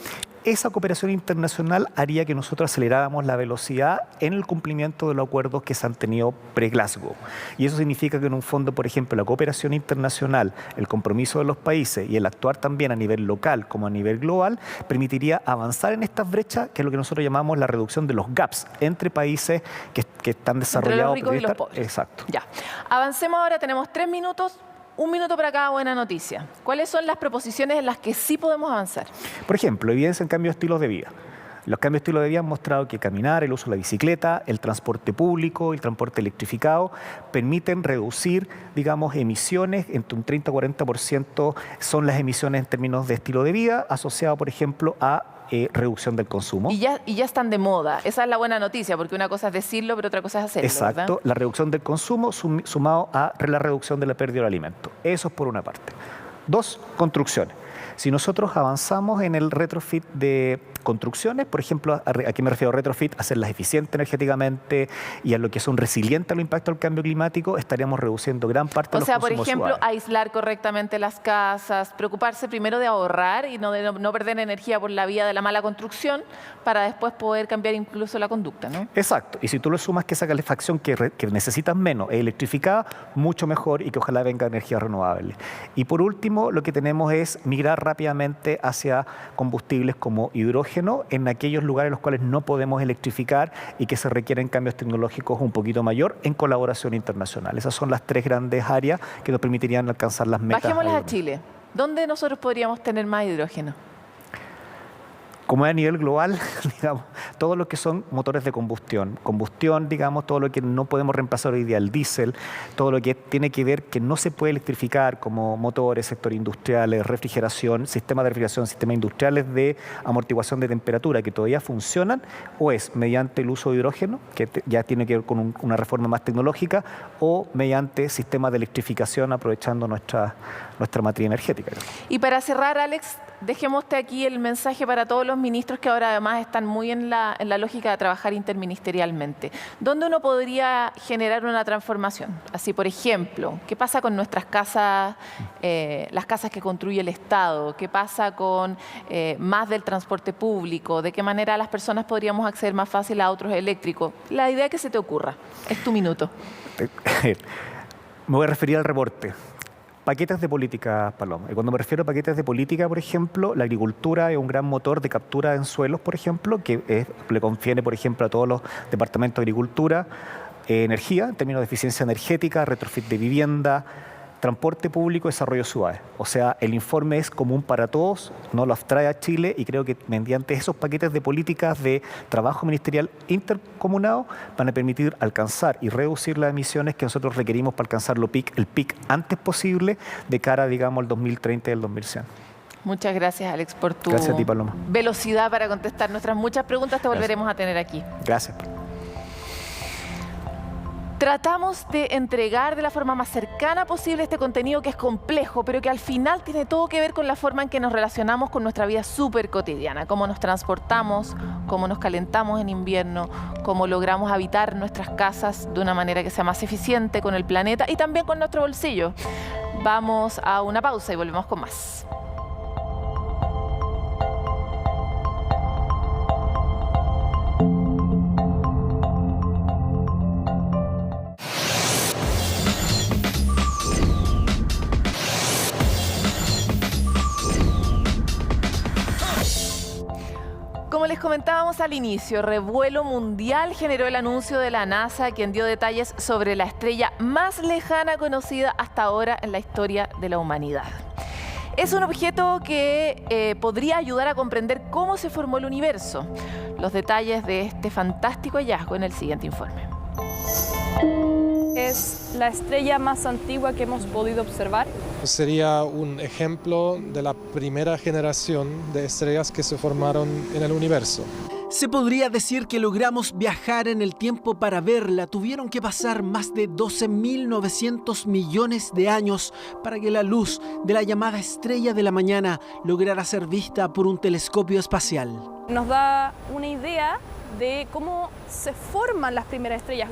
esa cooperación internacional haría que nosotros aceleráramos la velocidad en el cumplimiento de los acuerdos que se han tenido pre-Glasgow. Y eso significa que en un fondo, por ejemplo, la cooperación internacional, el compromiso de los países y el actuar también a nivel local como a nivel global, permitiría avanzar en estas brechas, que es lo que nosotros llamamos la reducción de los gaps entre países que están desarrollados. Entre los ricos y los pobres. Exacto. Ya. Avancemos ahora, tenemos 3 minutos. 1 minuto para cada buena noticia. ¿Cuáles son las proposiciones en las que sí podemos avanzar? Por ejemplo, evidencia en cambio de estilos de vida. Los cambios de estilo de vida han mostrado que caminar, el uso de la bicicleta, el transporte público, el transporte electrificado permiten reducir, digamos, emisiones, entre un 30 y 40% son las emisiones en términos de estilo de vida, asociado, por ejemplo, a reducción del consumo. Y ya están de moda. Esa es la buena noticia, porque una cosa es decirlo, pero otra cosa es hacerlo. Exacto. ¿Verdad? La reducción del consumo sumado a la reducción de la pérdida de alimentos. Eso es por una parte. 2, construcciones. Si nosotros avanzamos en el retrofit de construcciones, por ejemplo, aquí me refiero a retrofit, hacerlas eficientes energéticamente y a lo que son resilientes a los impactos del cambio climático, estaríamos reduciendo gran parte de los consumos. O sea, por ejemplo, suaves. aislar correctamente las casas, preocuparse primero de ahorrar y no perder energía por la vía de la mala construcción para después poder cambiar incluso la conducta, ¿no? Exacto. Y si tú le sumas que esa calefacción que necesitas menos es electrificada, mucho mejor y que ojalá venga energía renovable. Y por último, lo que tenemos es migrar rápidamente hacia combustibles como hidrógeno en aquellos lugares en los cuales no podemos electrificar y que se requieren cambios tecnológicos un poquito mayor en colaboración internacional. Esas son las 3 grandes áreas que nos permitirían alcanzar las metas. Bajémoslas a Chile. ¿Dónde nosotros podríamos tener más hidrógeno? Como es a nivel global, digamos, todo lo que son motores de combustión, digamos, todo lo que no podemos reemplazar hoy día, el diésel, todo lo que tiene que ver que no se puede electrificar, como motores, sector industriales, refrigeración, sistemas de refrigeración, sistemas industriales de amortiguación de temperatura que todavía funcionan, o es mediante el uso de hidrógeno, que ya tiene que ver con una reforma más tecnológica, o mediante sistemas de electrificación aprovechando nuestra matriz energética. Y para cerrar, Alex, dejémoste aquí el mensaje para todos los ministros que ahora además están muy en la lógica de trabajar interministerialmente. ¿Dónde uno podría generar una transformación? Así, por ejemplo, ¿qué pasa con nuestras casas, las casas que construye el Estado? ¿Qué pasa con más del transporte público? ¿De qué manera las personas podríamos acceder más fácil a autos eléctricos? La idea que se te ocurra. Es tu minuto. Me voy a referir al reporte. Paquetes de política, Paloma. Y cuando me refiero a paquetes de política, por ejemplo, la agricultura es un gran motor de captura en suelos, por ejemplo, que le confiere, por ejemplo, a todos los departamentos de agricultura, energía, en términos de eficiencia energética, retrofit de vivienda, transporte público, desarrollo ciudades. O sea, el informe es común para todos, no lo abstrae a Chile y creo que mediante esos paquetes de políticas de trabajo ministerial intercomunado van a permitir alcanzar y reducir las emisiones que nosotros requerimos para alcanzar el pic antes posible de cara, digamos, al 2030 y al 2100. Muchas gracias, Alex, por tu Gracias a ti, Paloma. velocidad para contestar nuestras muchas preguntas. Te volveremos a tener aquí. Gracias. Tratamos de entregar de la forma más cercana posible este contenido que es complejo, pero que al final tiene todo que ver con la forma en que nos relacionamos con nuestra vida súper cotidiana, cómo nos transportamos, cómo nos calentamos en invierno, cómo logramos habitar nuestras casas de una manera que sea más eficiente con el planeta y también con nuestro bolsillo. Vamos a una pausa y volvemos con más. Como les comentábamos al inicio, revuelo mundial generó el anuncio de la NASA, quien dio detalles sobre la estrella más lejana conocida hasta ahora en la historia de la humanidad. Es un objeto que podría ayudar a comprender cómo se formó el universo. Los detalles de este fantástico hallazgo en el siguiente informe. Es la estrella más antigua que hemos podido observar. Sería un ejemplo de la primera generación de estrellas que se formaron en el universo. Se podría decir que logramos viajar en el tiempo para verla. Tuvieron que pasar más de 12.900 millones de años para que la luz de la llamada estrella de la mañana lograra ser vista por un telescopio espacial. Nos da una idea de cómo se forman las primeras estrellas.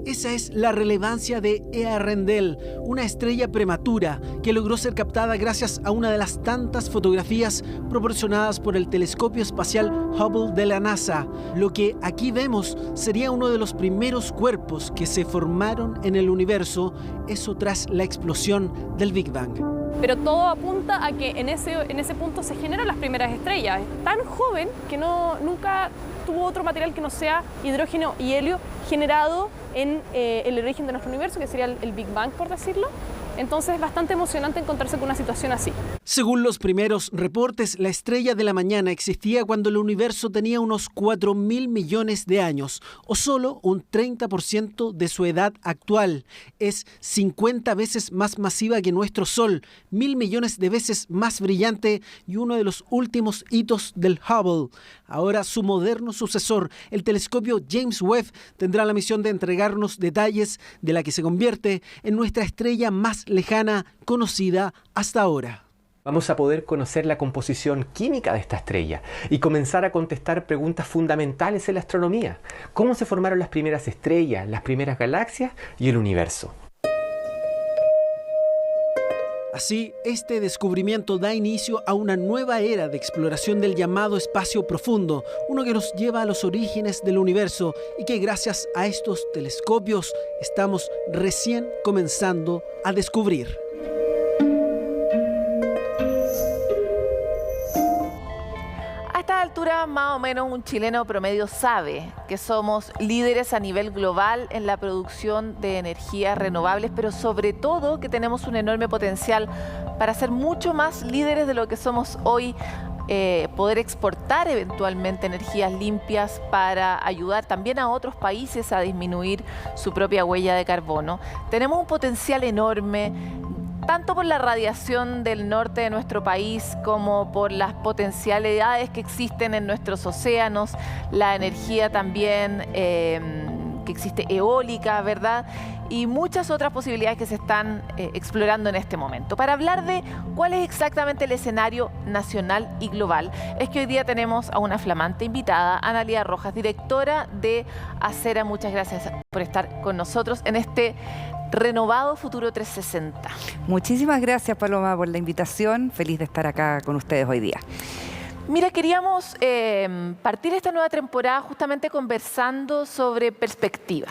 Esa es la relevancia de Earendel, una estrella prematura que logró ser captada gracias a una de las tantas fotografías proporcionadas por el telescopio espacial Hubble de la NASA. Lo que aquí vemos sería uno de los primeros cuerpos que se formaron en el universo, eso tras la explosión del Big Bang. Pero todo apunta a que en ese punto se generan las primeras estrellas. Es tan joven que nunca tuvo otro material que no sea hidrógeno y helio generado en el origen de nuestro universo, que sería el Big Bang, por decirlo. Entonces es bastante emocionante encontrarse con una situación así. Según los primeros reportes, la estrella de la mañana existía cuando el universo tenía unos 4.000 millones de años, o solo un 30% de su edad actual. Es 50 veces más masiva que nuestro Sol, 1.000 millones de veces más brillante y uno de los últimos hitos del Hubble. Ahora su moderno sucesor, el telescopio James Webb, tendrá la misión de entregarnos detalles de la que se convierte en nuestra estrella más lejana conocida hasta ahora. Vamos a poder conocer la composición química de esta estrella y comenzar a contestar preguntas fundamentales en la astronomía. ¿Cómo se formaron las primeras estrellas, las primeras galaxias y el universo? Así, este descubrimiento da inicio a una nueva era de exploración del llamado espacio profundo, uno que nos lleva a los orígenes del universo y que gracias a estos telescopios estamos recién comenzando a descubrir. A esta altura, más o menos un chileno promedio sabe que somos líderes a nivel global en la producción de energías renovables, pero sobre todo que tenemos un enorme potencial para ser mucho más líderes de lo que somos hoy, poder exportar eventualmente energías limpias para ayudar también a otros países a disminuir su propia huella de carbono. Tenemos un potencial enorme, tanto por la radiación del norte de nuestro país como por las potencialidades que existen en nuestros océanos, la energía también que existe eólica, ¿verdad? Y muchas otras posibilidades que se están explorando en este momento. Para hablar de cuál es exactamente el escenario nacional y global, es que hoy día tenemos a una flamante invitada, Analía Rojas, directora de Acera. Muchas gracias por estar con nosotros en este renovado Futuro 360. Muchísimas gracias, Paloma, por la invitación. Feliz de estar acá con ustedes hoy día. Mira, queríamos partir esta nueva temporada justamente conversando sobre perspectiva.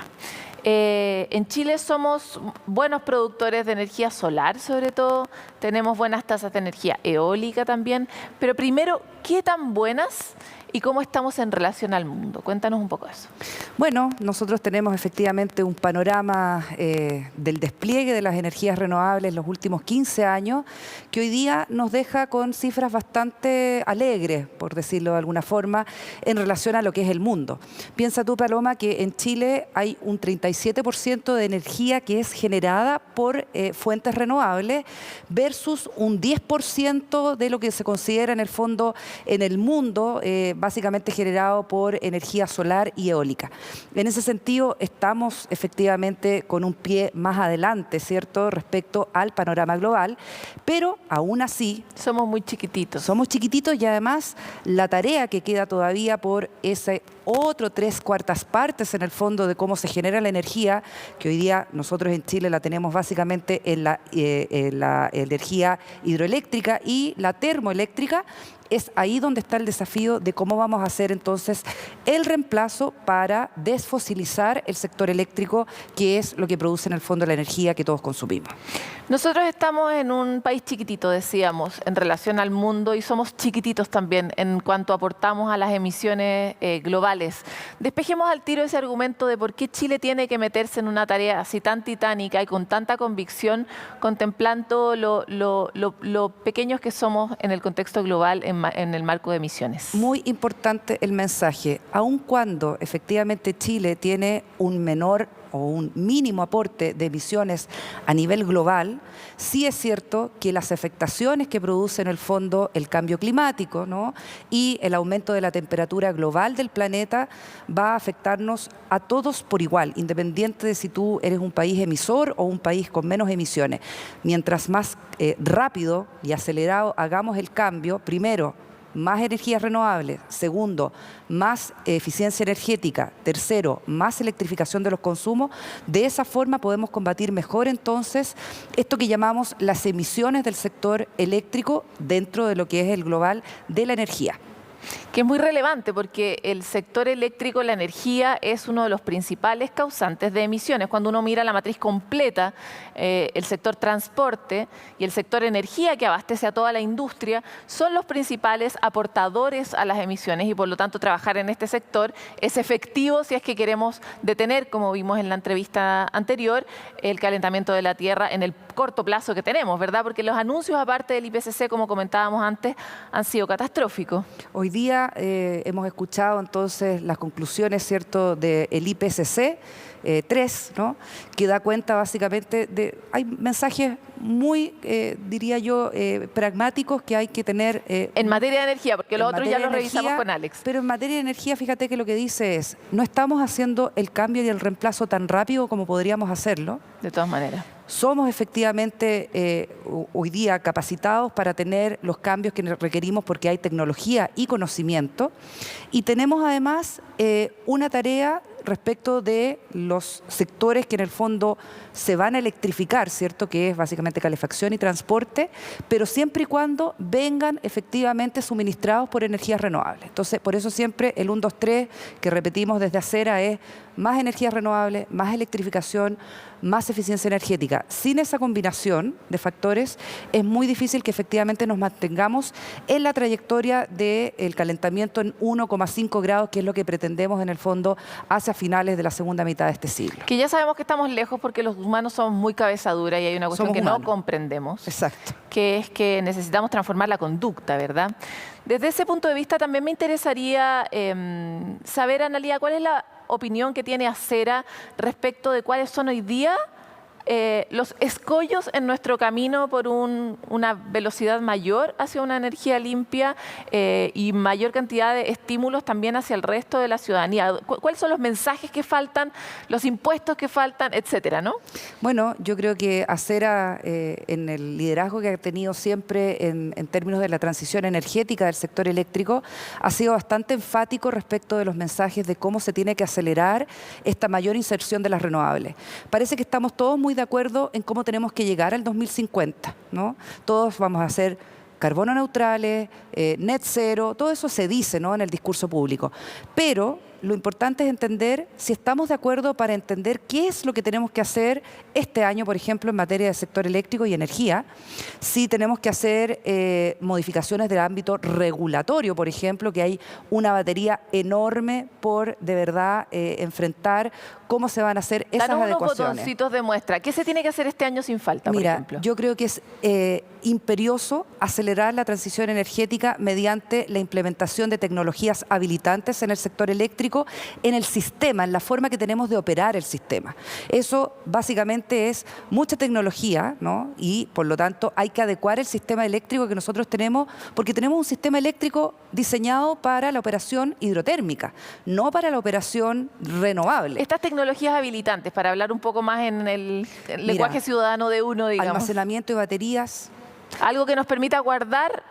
En Chile somos buenos productores de energía solar, sobre todo. Tenemos buenas tasas de energía eólica también. Pero primero, ¿qué tan buenas y cómo estamos en relación al mundo? Cuéntanos un poco eso. Bueno, nosotros tenemos efectivamente un panorama del despliegue de las energías renovables en los últimos 15 años que hoy día nos deja con cifras bastante alegres, por decirlo de alguna forma, en relación a lo que es el mundo. Piensa tú, Paloma, que en Chile hay un 37% de energía que es generada por fuentes renovables versus un 10% de lo que se considera en el fondo en el mundo básicamente generado por energía solar y eólica. En ese sentido, estamos efectivamente con un pie más adelante, ¿cierto?, respecto al panorama global, pero aún así... Somos muy chiquititos. Somos chiquititos y además la tarea que queda todavía por ese otro 3/4 partes en el fondo de cómo se genera la energía, que hoy día nosotros en Chile la tenemos básicamente en la energía hidroeléctrica y la termoeléctrica. Es ahí donde está el desafío de cómo vamos a hacer entonces el reemplazo para desfosilizar el sector eléctrico, que es lo que produce en el fondo la energía que todos consumimos. Nosotros estamos en un país chiquitito, decíamos, en relación al mundo, y somos chiquititos también en cuanto aportamos a las emisiones globales. Despejemos al tiro ese argumento de por qué Chile tiene que meterse en una tarea así tan titánica y con tanta convicción, contemplando lo pequeños que somos en el contexto global en el marco de emisiones. Muy importante el mensaje. Aun cuando efectivamente Chile tiene un menor o un mínimo aporte de emisiones a nivel global, sí es cierto que las afectaciones que produce en el fondo el cambio climático, ¿no?, y el aumento de la temperatura global del planeta va a afectarnos a todos por igual, independiente de si tú eres un país emisor o un país con menos emisiones. Mientras más rápido y acelerado hagamos el cambio, primero, más energías renovables, segundo, más eficiencia energética, tercero, más electrificación de los consumos. De esa forma podemos combatir mejor entonces esto que llamamos las emisiones del sector eléctrico dentro de lo que es el global de la energía. Que es muy relevante porque el sector eléctrico, la energía, es uno de los principales causantes de emisiones. Cuando uno mira la matriz completa, el sector transporte y el sector energía, que abastece a toda la industria, son los principales aportadores a las emisiones, y por lo tanto trabajar en este sector es efectivo si es que queremos detener, como vimos en la entrevista anterior, el calentamiento de la Tierra en el corto plazo que tenemos, ¿verdad? Porque los anuncios, aparte del IPCC, como comentábamos antes, han sido catastróficos. Hoy día hemos escuchado entonces las conclusiones, ¿cierto?, del IPCC 3, ¿no?, que da cuenta básicamente de... Hay mensajes muy, diría yo, pragmáticos que hay que tener... en materia de energía, porque los otros ya los revisamos con Alex. Pero en materia de energía, fíjate que lo que dice es, no estamos haciendo el cambio y el reemplazo tan rápido como podríamos hacerlo. De todas maneras. Somos efectivamente hoy día capacitados para tener los cambios que requerimos porque hay tecnología y conocimiento. Y tenemos además una tarea respecto de los sectores que en el fondo se van a electrificar, ¿cierto?, que es básicamente calefacción y transporte, pero siempre y cuando vengan efectivamente suministrados por energías renovables. Entonces, por eso siempre el 1, 2, 3 que repetimos desde Acera es más energías renovables, más electrificación, más eficiencia energética. Sin esa combinación de factores es muy difícil que efectivamente nos mantengamos en la trayectoria del calentamiento en 1,5 grados, que es lo que pretendemos en el fondo hacia finales de la segunda mitad de este siglo. Que ya sabemos que estamos lejos porque los humanos somos muy cabeza dura y hay una cuestión que no comprendemos. Exacto. Que es que necesitamos transformar la conducta, ¿verdad? Desde ese punto de vista también me interesaría saber, Analía, ¿cuál es la opinión que tiene Acera respecto de cuáles son hoy día los escollos en nuestro camino por una velocidad mayor hacia una energía limpia y mayor cantidad de estímulos también hacia el resto de la ciudadanía? ¿Cuáles son los mensajes que faltan, los impuestos que faltan, etcétera, ¿no? Bueno, yo creo que Acera, en el liderazgo que ha tenido siempre en términos de la transición energética del sector eléctrico, ha sido bastante enfático respecto de los mensajes de cómo se tiene que acelerar esta mayor inserción de las renovables. Parece que estamos todos muy de acuerdo en cómo tenemos que llegar al 2050, ¿no? Todos vamos a ser carbono neutrales, net cero, todo eso se dice, ¿no?, en el discurso público. Pero lo importante es entender si estamos de acuerdo para entender qué es lo que tenemos que hacer este año, por ejemplo, en materia de sector eléctrico y energía, si tenemos que hacer modificaciones del ámbito regulatorio, por ejemplo, que hay una batería enorme por, de verdad, enfrentar cómo se van a hacer esas adecuaciones. Danos unos botoncitos de muestra. ¿Qué se tiene que hacer este año sin falta, por ejemplo? Yo creo que es imperioso acelerar la transición energética mediante la implementación de tecnologías habilitantes en el sector eléctrico, eléctrico en el sistema, en la forma que tenemos de operar el sistema. Eso básicamente es mucha tecnología, ¿no? Y por lo tanto hay que adecuar el sistema eléctrico que nosotros tenemos, porque tenemos un sistema eléctrico diseñado para la operación hidrotérmica, no para la operación renovable. Estas tecnologías habilitantes, para hablar un poco más en el lenguaje ciudadano de uno, digamos. Almacenamiento de baterías. Algo que nos permita guardar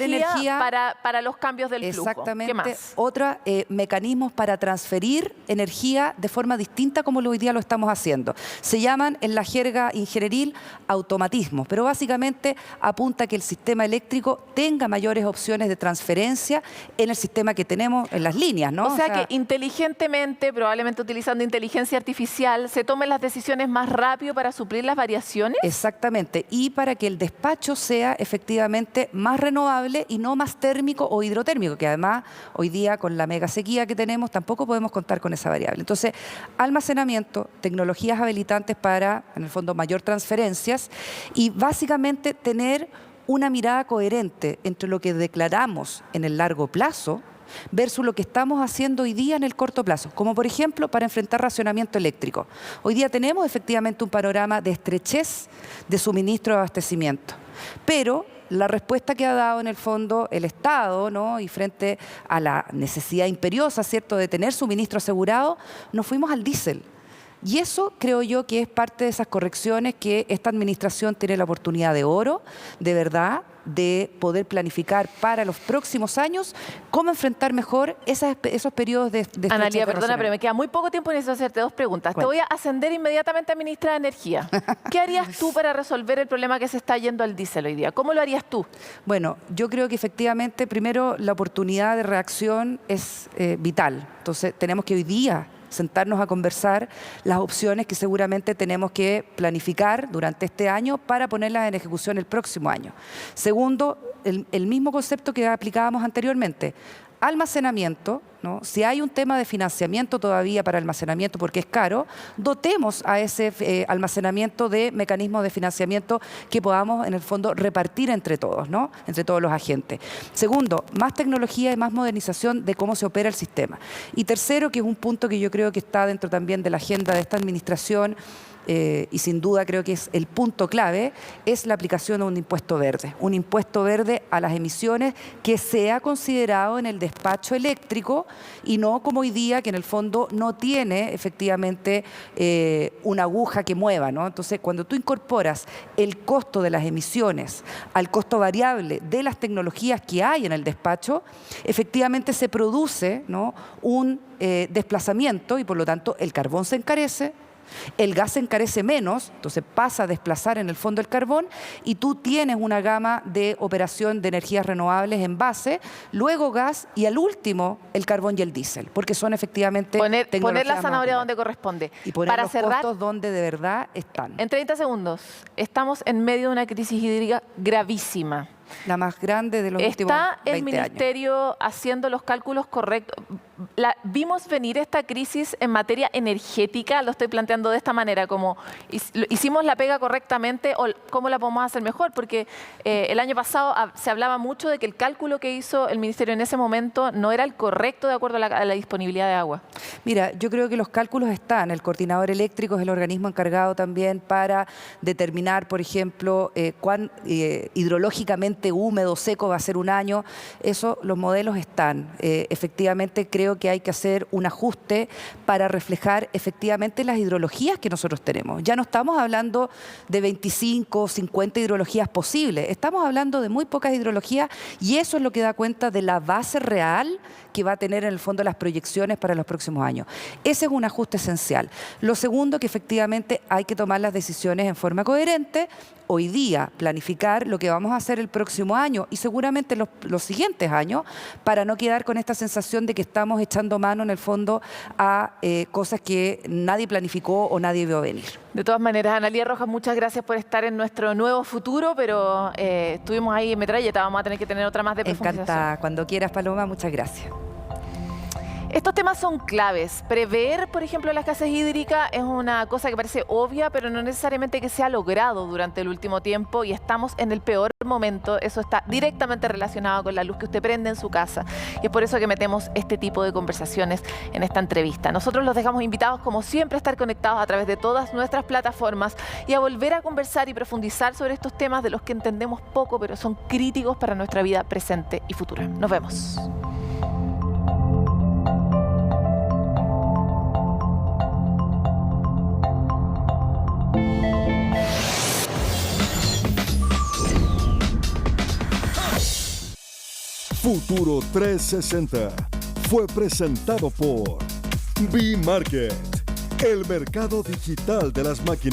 energía para los cambios del flujo. Exactamente. ¿Qué más? Otros mecanismos para transferir energía de forma distinta como hoy día lo estamos haciendo. Se llaman en la jerga ingenieril automatismos, pero básicamente apunta a que el sistema eléctrico tenga mayores opciones de transferencia en el sistema que tenemos en las líneas, ¿no? O sea que inteligentemente, probablemente utilizando inteligencia artificial, se tomen las decisiones más rápido para suplir las variaciones. Exactamente. Y para que el despacho sea efectivamente más renovable y no más térmico o hidrotérmico, que además hoy día con la mega sequía que tenemos tampoco podemos contar con esa variable. Entonces, almacenamiento, tecnologías habilitantes para, en el fondo, mayor transferencias y básicamente tener una mirada coherente entre lo que declaramos en el largo plazo versus lo que estamos haciendo hoy día en el corto plazo, como por ejemplo para enfrentar racionamiento eléctrico. Hoy día tenemos efectivamente un panorama de estrechez de suministro de abastecimiento, pero la respuesta que ha dado en el fondo el Estado, ¿no? Y frente a la necesidad imperiosa, ¿cierto?, de tener suministro asegurado, nos fuimos al diésel. Y eso creo yo que es parte de esas correcciones que esta administración tiene la oportunidad de oro, de verdad, de poder planificar para los próximos años cómo enfrentar mejor esos periodos de estrechez. Analía, perdona, pero me queda muy poco tiempo y necesito hacerte dos preguntas. Te voy a ascender inmediatamente a ministra de Energía. ¿Qué harías tú para resolver el problema que se está yendo al diésel hoy día? ¿Cómo lo harías tú? Bueno, yo creo que efectivamente, primero, la oportunidad de reacción es vital. Entonces, tenemos que hoy día sentarnos a conversar las opciones que seguramente tenemos que planificar durante este año para ponerlas en ejecución el próximo año. Segundo, el mismo concepto que aplicábamos anteriormente. Almacenamiento, ¿no? Si hay un tema de financiamiento todavía para almacenamiento porque es caro, dotemos a ese almacenamiento de mecanismos de financiamiento que podamos en el fondo repartir entre todos, ¿no? Entre todos los agentes. Segundo, más tecnología y más modernización de cómo se opera el sistema. Y tercero, que es un punto que yo creo que está dentro también de la agenda de esta administración, y sin duda creo que es el punto clave, es la aplicación de un impuesto verde a las emisiones que sea considerado en el despacho eléctrico y no como hoy día, que en el fondo no tiene efectivamente una aguja que mueva, ¿no? Entonces, cuando tú incorporas el costo de las emisiones al costo variable de las tecnologías que hay en el despacho, efectivamente se produce, ¿no?, un desplazamiento y por lo tanto el carbón se encarece. El gas se encarece menos, entonces pasa a desplazar en el fondo el carbón y tú tienes una gama de operación de energías renovables en base, luego gas y al último el carbón y el diésel, porque son efectivamente poner la zanahoria donde corresponde. Y poner para los cerrar, costos donde de verdad están. En 30 segundos, estamos en medio de una crisis hídrica gravísima. La más grande de los últimos 20 años. ¿Está el Ministerio haciendo los cálculos correctos? ¿Vimos venir esta crisis en materia energética? Lo estoy planteando de esta manera, como ¿hicimos la pega correctamente o cómo la podemos hacer mejor? Porque el año pasado se hablaba mucho de que el cálculo que hizo el Ministerio en ese momento no era el correcto de acuerdo a la disponibilidad de agua. Mira, yo creo que los cálculos están. El coordinador eléctrico es el organismo encargado también para determinar, por ejemplo, cuán hidrológicamente húmedo, seco va a ser un año. Eso, los modelos están. Efectivamente, creo que hay que hacer un ajuste para reflejar efectivamente las hidrologías que nosotros tenemos. Ya no estamos hablando de 25 o 50 hidrologías posibles, estamos hablando de muy pocas hidrologías y eso es lo que da cuenta de la base real que va a tener en el fondo las proyecciones para los próximos años. Ese es un ajuste esencial. Lo segundo, que efectivamente hay que tomar las decisiones en forma coherente. Hoy día planificar lo que vamos a hacer el próximo año y seguramente los siguientes años para no quedar con esta sensación de que estamos echando mano en el fondo a cosas que nadie planificó o nadie vio venir. De todas maneras, Analía Rojas, muchas gracias por estar en nuestro nuevo futuro, pero estuvimos ahí en metralleta, vamos a tener que tener otra más de profundización. Encantada, cuando quieras, Paloma, muchas gracias. Estos temas son claves. Prever, por ejemplo, la escasez hídrica es una cosa que parece obvia, pero no necesariamente que se ha logrado durante el último tiempo y estamos en el peor momento. Eso está directamente relacionado con la luz que usted prende en su casa y es por eso que metemos este tipo de conversaciones en esta entrevista. Nosotros los dejamos invitados, como siempre, a estar conectados a través de todas nuestras plataformas y a volver a conversar y profundizar sobre estos temas de los que entendemos poco, pero son críticos para nuestra vida presente y futura. Nos vemos. Futuro 360 fue presentado por B-Market, el mercado digital de las máquinas.